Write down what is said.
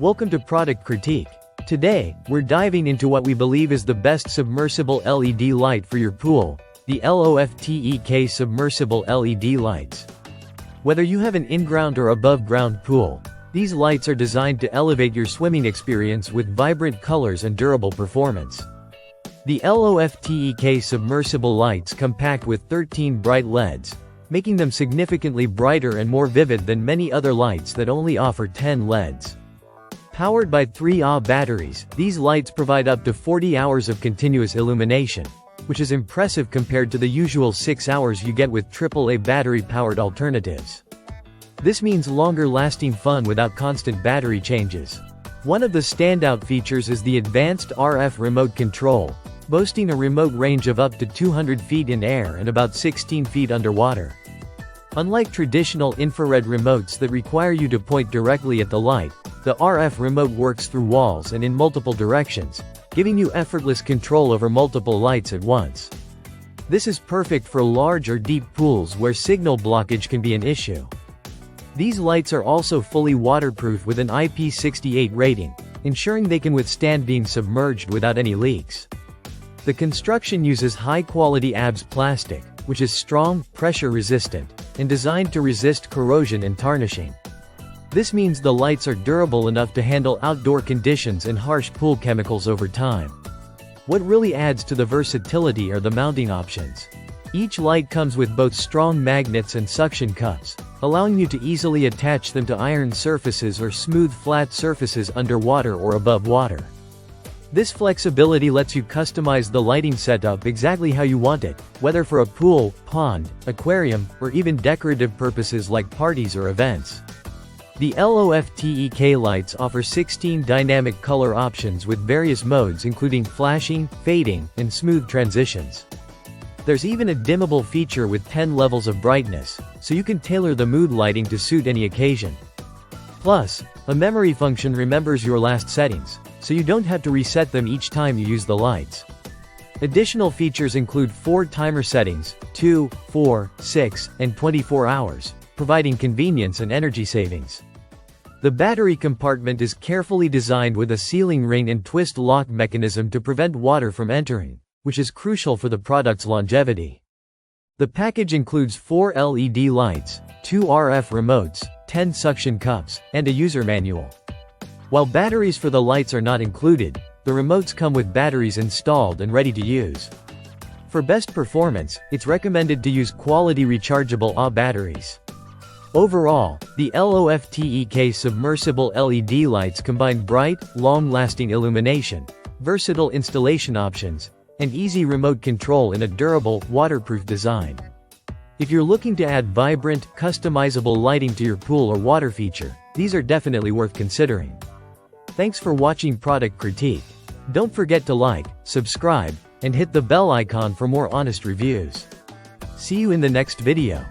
Welcome to Product Critique. Today, we're diving into what we believe is the best submersible LED light for your pool, the LOFTEK Submersible LED Lights. Whether you have an in-ground or above-ground pool, these lights are designed to elevate your swimming experience with vibrant colors and durable performance. The LOFTEK Submersible Lights come packed with 13 bright LEDs, making them significantly brighter and more vivid than many other lights that only offer 10 LEDs. Powered by 3 Ah batteries, these lights provide up to 40 hours of continuous illumination, which is impressive compared to the usual 6 hours you get with AAA battery-powered alternatives. This means longer-lasting fun without constant battery changes. One of the standout features is the advanced RF remote control, boasting a remote range of up to 200 feet in air and about 16 feet underwater. Unlike traditional infrared remotes that require you to point directly at the light, the RF remote works through walls and in multiple directions, giving you effortless control over multiple lights at once. This is perfect for large or deep pools where signal blockage can be an issue. These lights are also fully waterproof with an IP68 rating, ensuring they can withstand being submerged without any leaks. The construction uses high-quality ABS plastic, which is strong, pressure-resistant, and designed to resist corrosion and tarnishing. This means the lights are durable enough to handle outdoor conditions and harsh pool chemicals over time. What really adds to the versatility are the mounting options. Each light comes with both strong magnets and suction cups, allowing you to easily attach them to iron surfaces or smooth flat surfaces underwater or above water. This flexibility lets you customize the lighting setup exactly how you want it, whether for a pool, pond, aquarium, or even decorative purposes like parties or events. The LOFTEK lights offer 16 dynamic color options with various modes including flashing, fading, and smooth transitions. There's even a dimmable feature with 10 levels of brightness, so you can tailor the mood lighting to suit any occasion. Plus, a memory function remembers your last settings, so you don't have to reset them each time you use the lights. Additional features include 4 timer settings, 2, 4, 6, and 24 hours, providing convenience and energy savings. The battery compartment is carefully designed with a sealing ring and twist lock mechanism to prevent water from entering, which is crucial for the product's longevity. The package includes 4 LED lights, 2 RF remotes, 10 suction cups, and a user manual. While batteries for the lights are not included, the remotes come with batteries installed and ready to use. For best performance, it's recommended to use quality rechargeable Ah batteries. Overall, the LOFTEK Submersible LED lights combine bright, long-lasting illumination, versatile installation options, and easy remote control in a durable, waterproof design. If you're looking to add vibrant, customizable lighting to your pool or water feature, these are definitely worth considering. Thanks for watching Product Critique. Don't forget to like, subscribe, and hit the bell icon for more honest reviews. See you in the next video.